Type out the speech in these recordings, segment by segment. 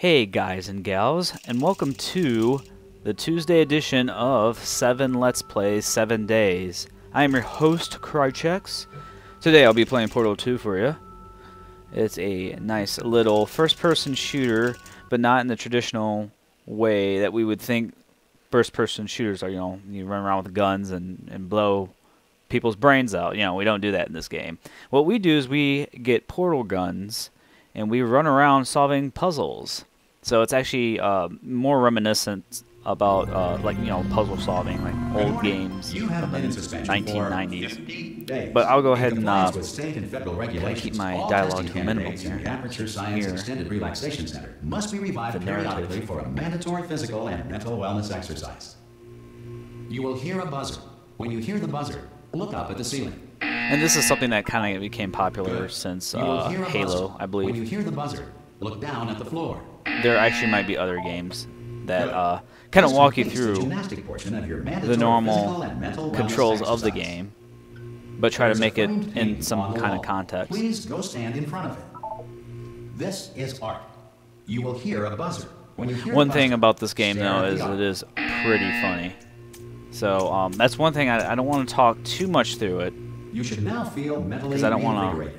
Hey guys and gals, and welcome to the Tuesday edition of 7 Let's Plays 7 Days. I am your host, Kryceks. Today I'll be playing Portal 2 for you. It's a nice little first-person shooter, but not in the traditional way that we would think first-person shooters are. You know, you run around with guns and blow people's brains out. You know, we don't do that in this game. What we do is we get portal guns, and we run around solving puzzles. So it's actually more reminiscent about like, you know, puzzle solving, like old games from the 1990s. But I'll go ahead and keep my dialogue to a minimum here. Aperture Science Extended Relaxation Center must be revived periodically for a mandatory physical and mental wellness exercise. You will hear a buzzer. When you hear the buzzer, look up at the ceiling. And this is something that kind of became popular since Halo, I believe. When you hear the buzzer, look down at the floor. There actually might be other games that kind of walk you through the normal controls of the game, but try to make it in some kind of context. Please go stand in front of it. This is art. You will hear a buzzer. When you hear One thing about this game, though, is it is pretty funny. So that's one thing I don't want to talk too much through it. You should now feel mentally I don't want to.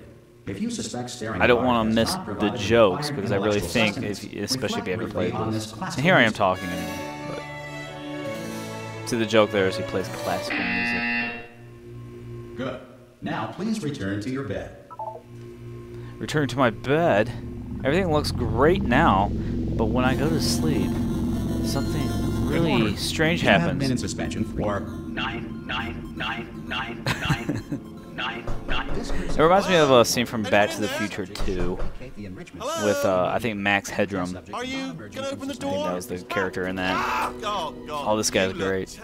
If you suspect staring, I don't want to miss the jokes because I really think, especially if you ever played this. And here I am talking anyway. But see, the joke there is he plays classical music. Good. Now please return to your bed. Return to my bed. Everything looks great now, but when I go to sleep, something really strange happens. You have been in suspension for 9. It reminds me of a scene from Back to the Future 2 with, I think, Max Headroom. Are you gonna open the door? I think that was the character in that. Oh, this guy's great.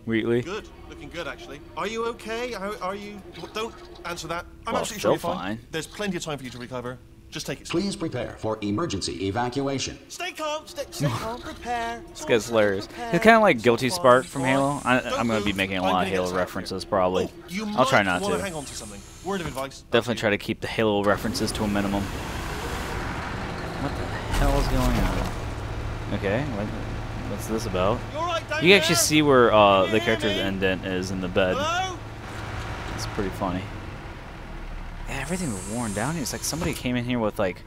Wheatley. Good, looking good actually. Are you okay? Are you? Don't answer that. I'm Well, absolutely sure you're still fine. fine. There's plenty of time for you to recover. Just take it slow. Please prepare for emergency evacuation. Stay calm. Stay calm. Prepare. This guy's hilarious. He's kind of like Guilty Spark from Halo. I'm going to be making a lot of Halo references, probably. I'll try not to. Hang on to something. Word of advice. Definitely try to keep the Halo references to a minimum. What the hell is going on? Okay, what's this about? You can actually see where the character's indent is in the bed. Hello? It's pretty funny. Yeah, everything was worn down. It's like somebody came in here with like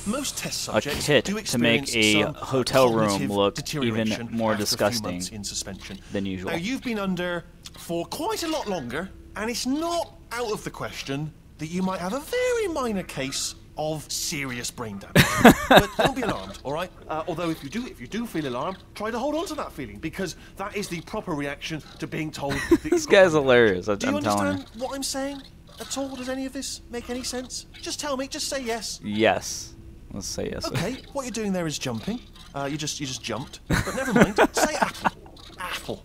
Most test a subjects kit do to make a experience some hotel room cognitive look deterioration even more after a few disgusting months in suspension. than usual. Now you've been under for quite a lot longer, and it's not out of the question that you might have a very minor case of serious brain damage. But don't be alarmed, all right? Although if you do feel alarmed, try to hold on to that feeling, because that is the proper reaction to being told that This guy's hilarious. I'm Do you telling you. understand what I'm saying at all? Does any of this make any sense? Just tell me. Just say yes. Yes. Let's say yes. Okay. What you're doing there is jumping. You just jumped. But never mind. Say apple. Apple.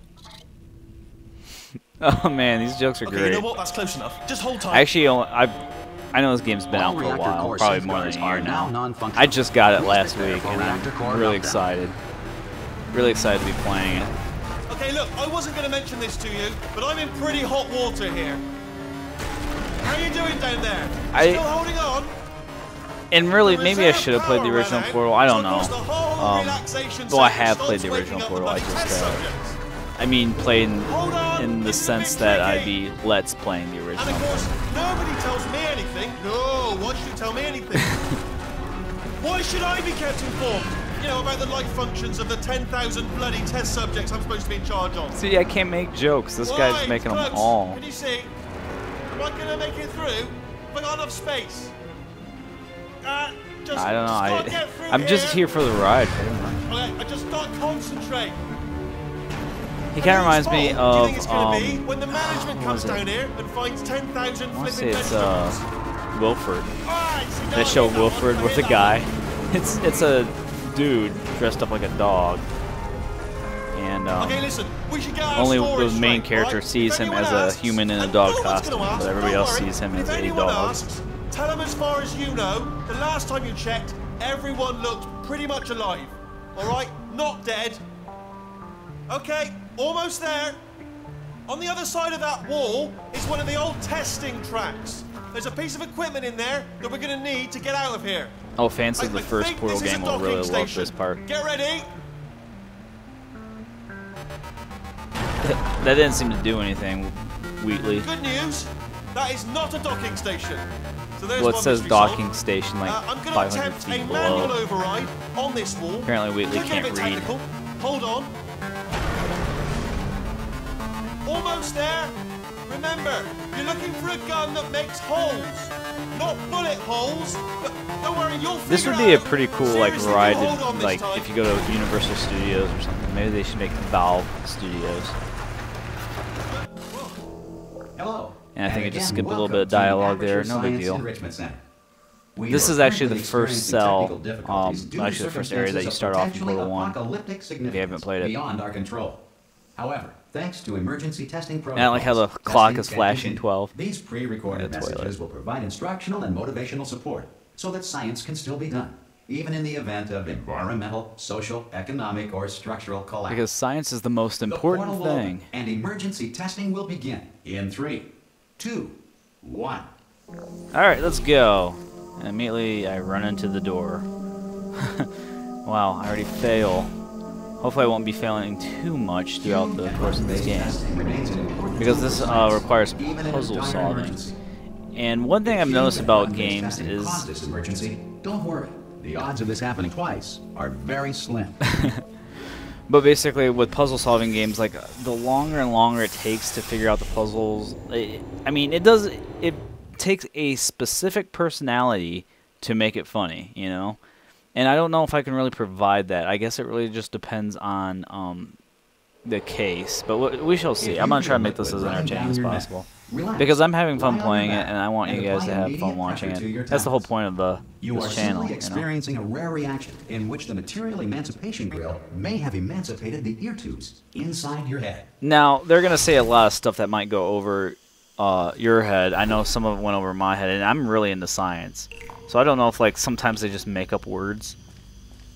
Oh man, these jokes are Okay. great. You know what? That's close enough. Just hold tight. Actually, I know this game's been out for a while, probably more than a year now. I just got it last week, and I'm really excited. Really excited to be playing it. Okay. Look, I wasn't going to mention this to you, but I'm in pretty hot water here. How are you doing down there? Still holding on? And really, maybe I should have played the original Portal. I don't know. Though I have played the original Portal. I just, I mean, played in the sense that I'd be Let's playing the original. And of course, nobody tells me anything. No, why should you tell me anything? Why should I be kept informed? You know, about the life functions of the 10,000 bloody test subjects I'm supposed to be in charge of. See, I can't make jokes. This guy's making them all. Can you see? Am I gonna make it through? Have I got enough space? I don't know. I'm just here for the ride. Okay, I just gotta concentrate. He kind of reminds me of when the management comes down here and finds 10,000 I want to say flipping it's vegetables. Wilford. Alright, so They now show we know Wilford what with a we're guy. It's a dude dressed up like a dog, and Okay, listen, we should get our only story the main straight, character right? sees If him anyone as a asks, human in a and dog no one's costume, gonna ask, but everybody don't else worry. sees him If as a anyone dog. asks, tell them as far as you know, the last time you checked, everyone looked pretty much alive. Alright? Not dead. Okay, almost there. On the other side of that wall is one of the old testing tracks. there's a piece of equipment in there that we're gonna need to get out of here. Oh, fans of the I first think Portal this is game a will really docking love station. this part. Get ready. That didn't seem to do anything, Wheatley. Good news. That is not a docking station. So there's Well, it one says mystery docking solved. station like I'm gonna 500 attempt feet a manual below. override on this wall. Apparently Wheatley Could get a can't bit read. technical. Hold on. Almost there. Remember, you're looking for a gun that makes holes, not bullet holes. But don't worry, you'll figure This would be a out. pretty cool like Seriously, ride, you'll hold on this like time. if you go to Universal Studios or something. Maybe they should make Valve Studios. Hello. And I think I just again, skipped a little welcome bit of to the dialogue there. Aperture No big Science deal. Enrichment Center. We This are is actually currently the first experiencing cell, technical difficulties due to actually the first area that you circumstances start of off in potentially Portal 1. apocalyptic significance haven't played it. beyond our control. However, thanks to emergency testing protocols, And I like how the clock testing is can flashing continue. 12. These pre-recorded Yeah, toilet. messages will provide instructional and motivational support so that science can still be done, even in the event of environmental, social, economic, or structural collapse. Because science is the most The important portal will thing. open and emergency testing will begin in 3, 2, 1. Alright, let's go. And immediately I run into the door. Wow, I already fail. Hopefully I won't be failing too much throughout the course of this game. Because this requires puzzle solving. And one thing I've noticed about games is... This emergency. Don't worry. The odds of this happening twice are very slim. But basically, with puzzle-solving games, like the longer and longer it takes to figure out the puzzles, I mean, it takes a specific personality to make it funny, you know. And I don't know if I can really provide that. I guess it really just depends on the case, but we shall see. I'm gonna try to make this as entertaining as possible because I'm having fun playing it, and I want you guys to have fun watching it. That's the whole point of this channel. You are experiencing a rare reaction in which the material emancipation grill may have emancipated the ear tubes inside your head. Now they're gonna say a lot of stuff that might go over your head. I know some of it went over my head, and I'm really into science, so I don't know if like sometimes they just make up words,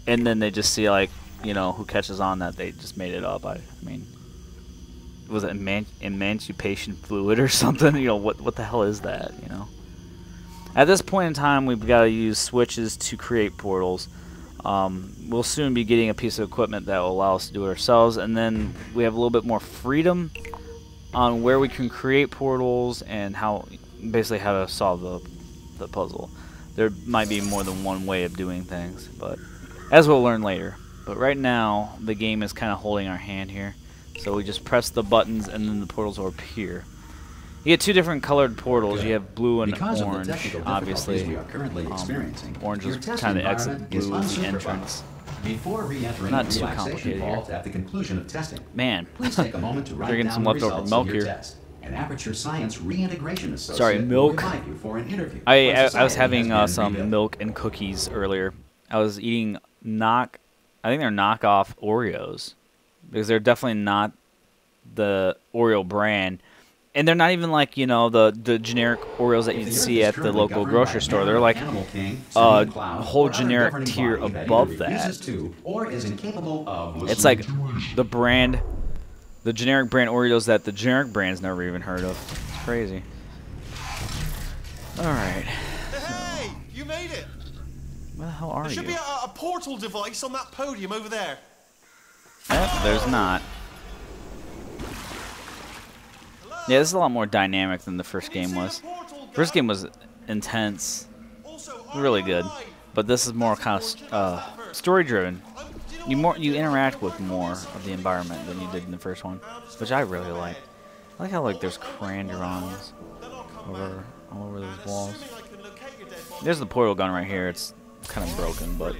and then they just see like, you know, who catches on that they just made it up. I mean, was it emancipation fluid or something? You know, what the hell is that? You know. At this point in time, we've got to use switches to create portals. We'll soon be getting a piece of equipment that will allow us to do it ourselves, and then we have a little bit more freedom on where we can create portals and basically how to solve the puzzle. There might be more than one way of doing things, but as we'll learn later. But right now, the game is kind of holding our hand here. So we just press the buttons and then the portals will appear. You get two different colored portals. Good. You have blue and Because of the orange, technical obviously. difficulties we are currently experiencing, Orange your is test kind of the exit, environment is blue is the unsupervised. entrance. Before re-entering Not the too relaxation complicated vault here. at the conclusion of testing, Man, please take a moment to write Drinking down some the leftover results milk of your here. test. An Aperture Science Reintegration Associate Sorry, will milk. invite you for an interview. I when was society having has been some rebuilt. milk and cookies earlier. I was eating I think they're knockoff Oreos, because they're definitely not the Oreo brand, and they're not even like, you know, the generic Oreos that If you'd the see Earth at is the currently local governed grocery by store. They're like Animal King, a Santa Claus, whole or other generic governing tier body that above either that. refuses to or is incapable of It's like the generic brand Oreos that the generic brand's never even heard of. It's crazy. All right, Hey, you made it. where the hell are There should you? be a portal device on that podium over there. There's not. Yeah, this is a lot more dynamic than the first game was. First game was intense, really good, but this is more kind of story driven. You interact with more of the environment than you did in the first one, which I really like. I like how like there's crayon drawings all over those walls. There's the portal gun right here. It's kind of broken, but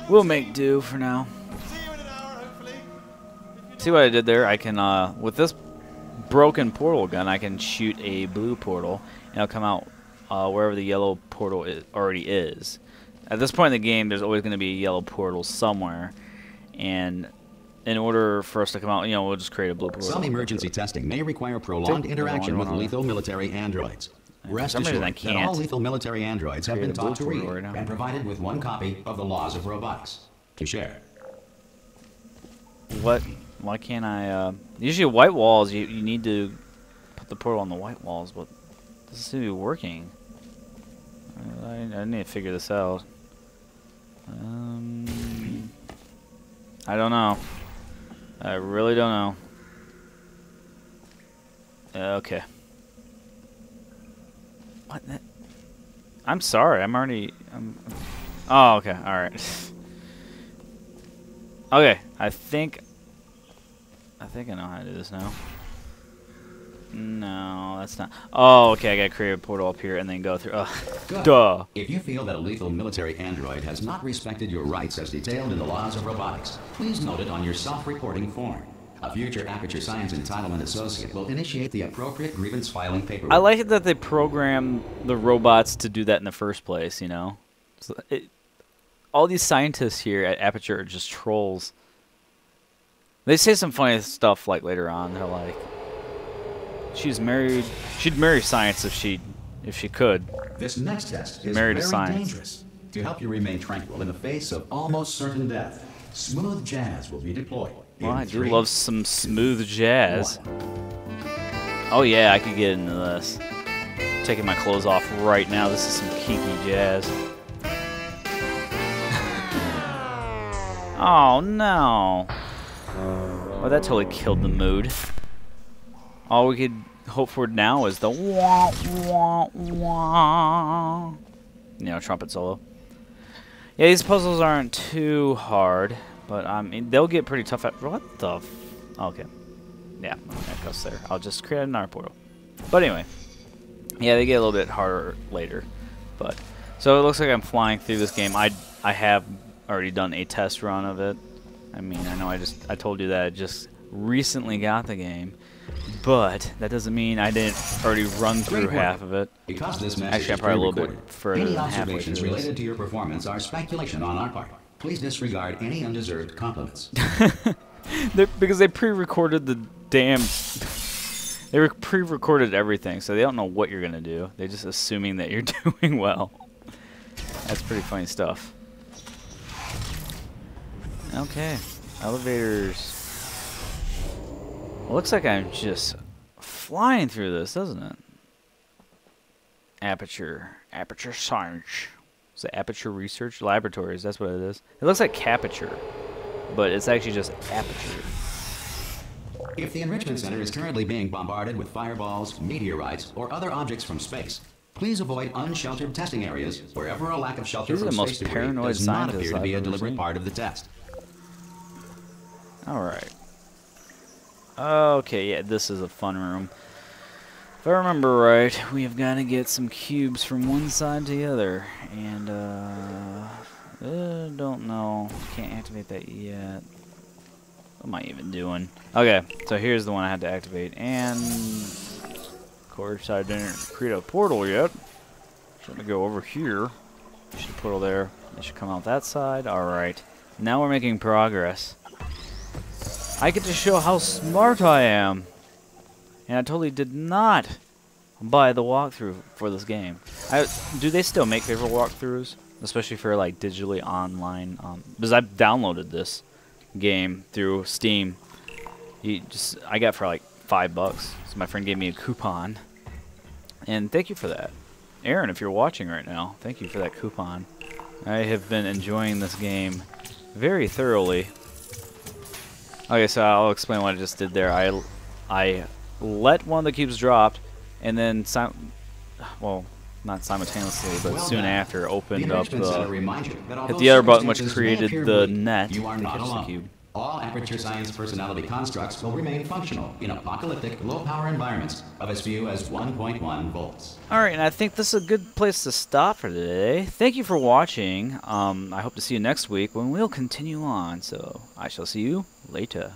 we'll make do for now. See what I did there? I can with this broken portal gun, I can shoot a blue portal, and it'll come out wherever the yellow portal already is. At this point in the game, there's always going to be a yellow portal somewhere, and in order for us to come out, you know, we'll just create a blue portal. Some emergency testing may require prolonged interaction with lethal military androids. Rest some reason I assured that all can't lethal military androids have create been a blue taught to read portal right now. and provided with one copy of the laws of robotics to share. What? Why can't I? Usually white walls, you need to put the portal on the white walls, but this doesn't seem to be working. I need to figure this out. I don't know. I really don't know. Okay. What? I'm sorry. I'm already. Oh, okay. All right. Okay. I think I know how to do this now. No, that's not. Oh, okay. I gotta create a portal up here and then go through. Good. Duh. If you feel that a lethal military android has not respected your rights as detailed in the laws of robotics, please note it on your self-reporting form. A future Aperture Science Entitlement Associate will initiate the appropriate grievance filing paperwork. I like it that they program the robots to do that in the first place, you know? So all these scientists here at Aperture are just trolls. They say some funny stuff like later on. They're like, she'd marry science if she could. This next test is Married to very science. dangerous. To help you remain tranquil in the face of almost certain death, smooth jazz will be deployed. Well, I In do 3, love some smooth jazz. 1. Oh yeah, I could get into this. Taking my clothes off right now. This is some kinky jazz. Oh no. Well, that totally killed the mood. All we could hope for now is the wah wah wah. You know, trumpet solo. Yeah, these puzzles aren't too hard, but I mean, they'll get pretty tough at. What the? Okay. Yeah, that goes there. I'll just create another portal. But anyway, yeah, they get a little bit harder later. But so it looks like I'm flying through this game. I have already done a test run of it. I mean, I know I told you that I just recently got the game, but that doesn't mean I didn't already run through half of it. Because this message Actually, I'm is probably a little bit pre-recorded, further any than halfway observations through this. related to your performance are speculation on our part. Please disregard any undeserved compliments. Because they pre-recorded the damn. They pre-recorded everything, so they don't know what you're gonna do. They're just assuming that you're doing well. That's pretty funny stuff. Okay, elevators. Well, looks like I'm just flying through this, doesn't it? Aperture Science. Is it Aperture Research Laboratories? That's what it is. It looks like Capature, but it's actually just Aperture. If the Enrichment Center is currently being bombarded with fireballs, meteorites, or other objects from space, please avoid unsheltered testing areas wherever a lack of shelter These are from the space most debris paranoid does not scientists appear to be I've a ever deliberate seen. part of the test. Alright. Okay, yeah, this is a fun room. If I remember right, we have got to get some cubes from one side to the other. And, don't know. Can't activate that yet. What am I even doing? Okay, so here's the one I had to activate. And, of course, I didn't create a portal yet. So I'm going to go over here. Should a portal there. It should come out that side. Alright. Now we're making progress. I get to show how smart I am. And I totally did not buy the walkthrough for this game. Do they still make paper walkthroughs? Especially for like digitally online. Because I've downloaded this game through Steam. I got for like $5. So my friend gave me a coupon. And thank you for that. Aaron, if you're watching right now, thank you for that coupon. I have been enjoying this game very thoroughly. Okay, so I'll explain what I just did there. I let one of the cubes drop, and then well, not simultaneously, but Well soon done. after, opened up Enrichment Center reminds you that hit although the other button, which circumstances may created appear the bleak, net you are to not catch the alone. cube. All Aperture Science personality constructs will remain functional in apocalyptic, low-power environments of as few as 1.1 volts. Alright, and I think this is a good place to stop for today. Thank you for watching. I hope to see you next week when we'll continue on. So I shall see you later.